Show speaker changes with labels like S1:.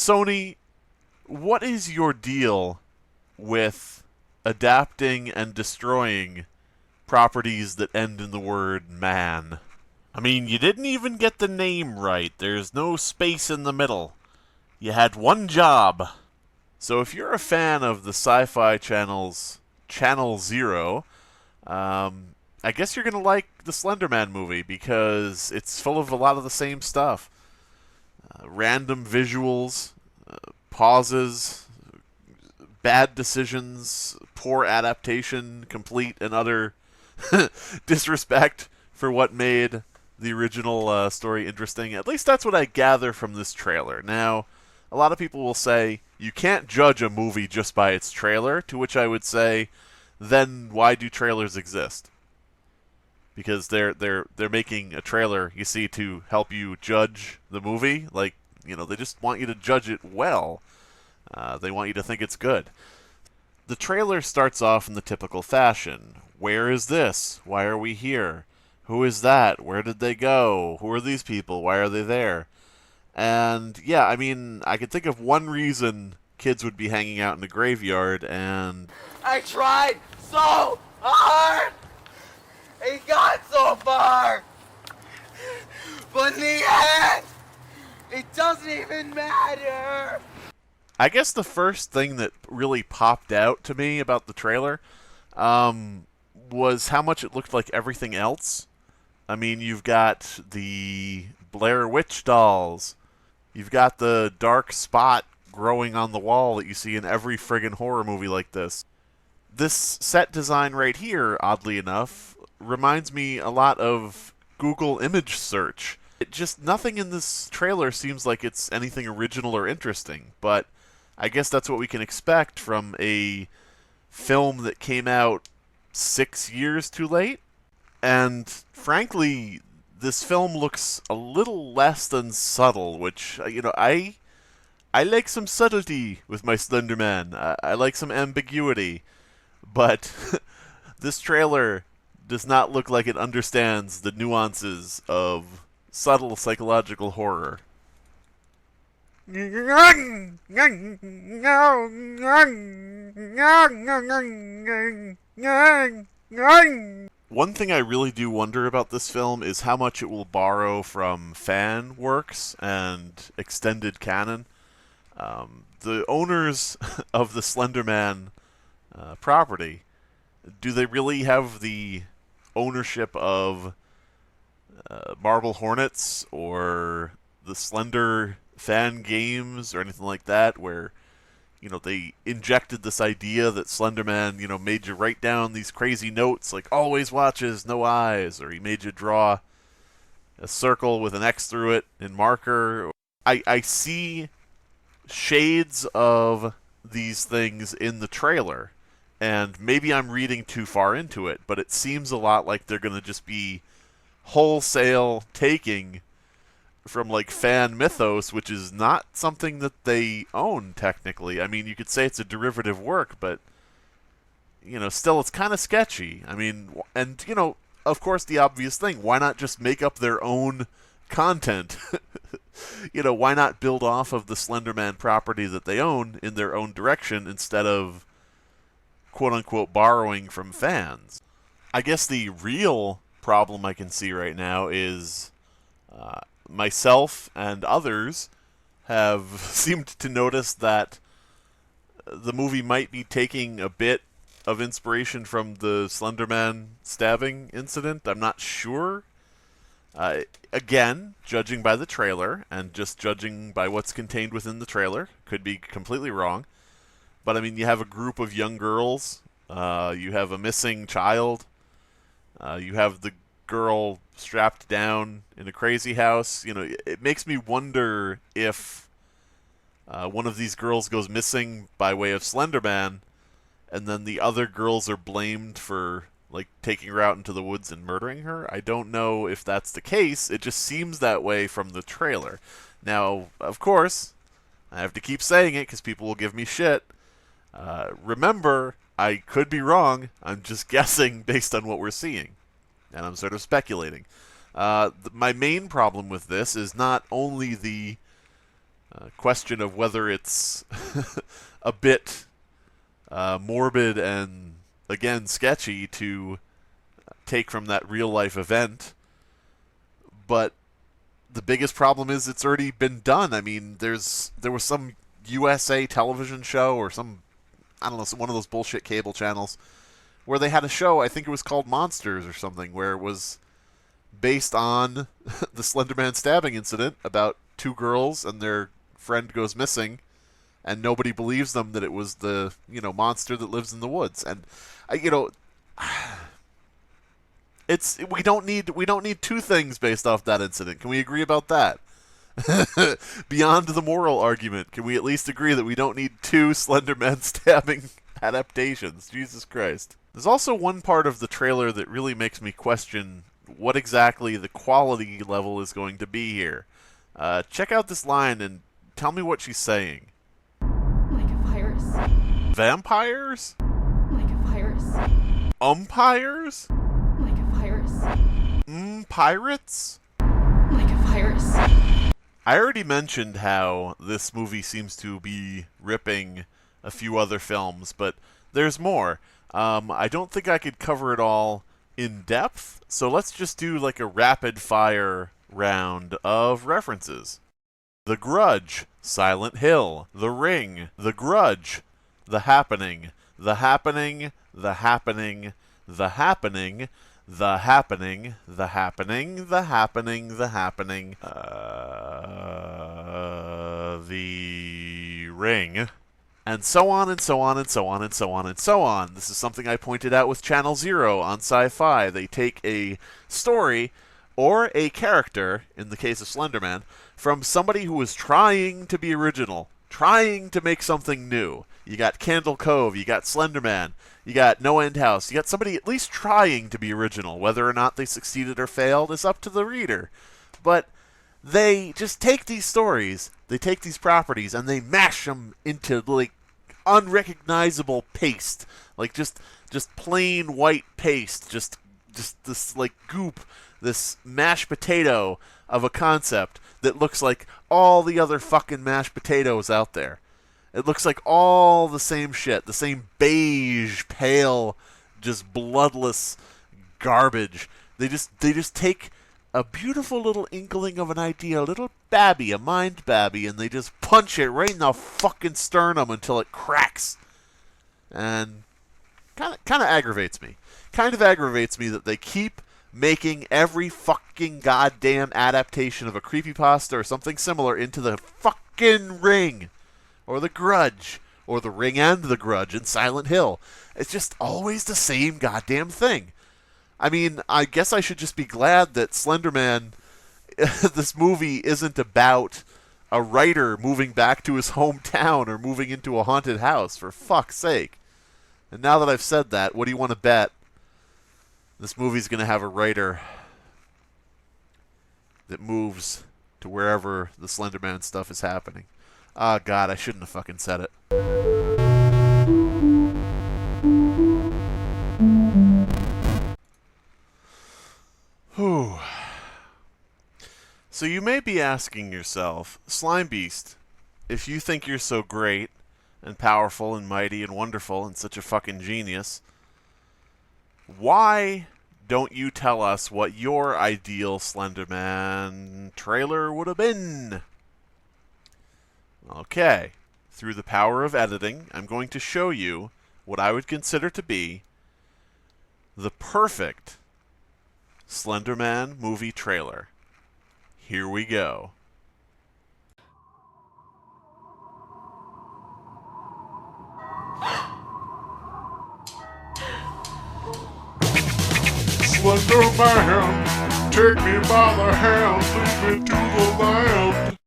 S1: Sony, what is your deal with adapting and destroying properties that end in the word man? I mean, you didn't even get the name right. There's no space in the middle. You had one job. So if you're a fan of the Sci-Fi Channel's Channel Zero, I guess you're going to like the Slenderman movie because it's full of a lot of the same stuff. Random visuals, pauses, bad decisions, poor adaptation, complete and utter disrespect for what made the original story interesting. At least that's what I gather from this trailer. Now, a lot of people will say you can't judge a movie just by its trailer, to which I would say, then why do trailers exist? Because they're making a trailer, you see, to help you judge the movie. Like, they just want you to judge it well. They want you to think it's good. The trailer starts off in the typical fashion. Where is this? Why are we here? Who is that? Where did they go? Who are these people? Why are they there? And yeah, I mean, I could think of one reason kids would be hanging out in the graveyard, and
S2: I tried so hard! It got so far! But in the end, it doesn't even matter!
S1: I guess the first thing that really popped out to me about the trailer was how much it looked like everything else. I mean, you've got the Blair Witch dolls. You've got the dark spot growing on the wall that you see in every friggin' horror movie like this. This set design right here, oddly enough, reminds me a lot of Google image search. Nothing in this trailer seems like it's anything original or interesting, but I guess that's what we can expect from a film that came out 6 years too late. And frankly, this film looks a little less than subtle, which, I like some subtlety with my Slenderman. I like some ambiguity. But this trailer does not look like it understands the nuances of subtle psychological horror. One thing I really do wonder about this film is how much it will borrow from fan works and extended canon. The owners of the Slenderman property, do they really have the ownership of Marble Hornets or the Slender fan games or anything like that, where they injected this idea that Slenderman made you write down these crazy notes like always watches, no eyes, or he made you draw a circle with an X through it in marker. I see shades of these things in the trailer, and maybe I'm reading too far into it, but it seems a lot like they're going to just be wholesale taking from like fan mythos, which is not something that they own technically. I mean, you could say it's a derivative work, but still it's kind of sketchy. I mean, and of course the obvious thing, why not just make up their own content? Why not build off of the Slenderman property that they own in their own direction instead of quote-unquote borrowing from fans? I guess the real problem I can see right now is myself and others have seemed to notice that the movie might be taking a bit of inspiration from the Slenderman stabbing incident. I'm not sure. Again, judging by the trailer, and just judging by what's contained within the trailer, could be completely wrong. But I mean, you have a group of young girls, you have a missing child, you have the girl strapped down in a crazy house. It makes me wonder if one of these girls goes missing by way of Slenderman, and then the other girls are blamed for taking her out into the woods and murdering her. I don't know if that's the case. It just seems that way from the trailer. Now, of course, I have to keep saying it because people will give me shit. Remember, I could be wrong. I'm just guessing based on what we're seeing. And I'm sort of speculating. My main problem with this is not only the question of whether it's a bit morbid and, again, sketchy to take from that real-life event. But the biggest problem is it's already been done. I mean, there was some USA television show or some, I don't know, one of those bullshit cable channels where they had a show, I think it was called Monsters or something, where it was based on the Slender Man stabbing incident about two girls and their friend goes missing, and nobody believes them that it was the, monster that lives in the woods. And we don't need two things based off that incident. Can we agree about that? Beyond the moral argument, can we at least agree that we don't need two Slender Man stabbing adaptations? Jesus Christ. There's also one part of the trailer that really makes me question what exactly the quality level is going to be here. Check out this line and tell me what she's saying.
S3: Like a virus.
S1: Vampires?
S3: Like a virus.
S1: Umpires?
S3: Like a virus.
S1: Pirates?
S3: Like a virus.
S1: I already mentioned how this movie seems to be ripping a few other films, but there's more. I don't think I could cover it all in depth, so let's just do like a rapid-fire round of references. The Grudge, Silent Hill, The Ring, The Grudge, The Happening, The Happening, The Happening, The Happening, The Happening, The Happening, The Happening, The Happening, The Ring, and so on and so on and so on and so on and so on. This is something I pointed out with Channel Zero on Sci-Fi. They take a story or a character, in the case of Slender Man, from somebody who was trying to be original, trying to make something new. You got Candle Cove, you got Slender Man, you got No End House, you got somebody at least trying to be original. Whether or not they succeeded or failed is up to the reader. But they just take these stories, they take these properties, and they mash them into, like, unrecognizable paste. Like, just plain white paste. Just this, like, goop, this mashed potato of a concept that looks like all the other fucking mashed potatoes out there. It looks like all the same shit, the same beige, pale, just bloodless garbage. They just take a beautiful little inkling of an idea, a little babby, a mind babby, and they just punch it right in the fucking sternum until it cracks. And kind of aggravates me. Kind of aggravates me that they keep making every fucking goddamn adaptation of a creepypasta or something similar into The fucking Ring, or The Grudge, or The Ring and The Grudge in Silent Hill. It's just always the same goddamn thing. I mean, I guess I should just be glad that Slender Man, this movie isn't about a writer moving back to his hometown or moving into a haunted house, for fuck's sake. And now that I've said that, what do you want to bet? This movie's going to have a writer that moves to wherever the Slender Man stuff is happening. Ah, God, I shouldn't have fucking said it. Whew. So you may be asking yourself, Slime Beast, if you think you're so great and powerful and mighty and wonderful and such a fucking genius, why don't you tell us what your ideal Slender Man trailer would have been? Okay, through the power of editing, I'm going to show you what I would consider to be the perfect Slender Man movie trailer. Here we go.
S4: Slender Man, take me by the hand, lead me to the land.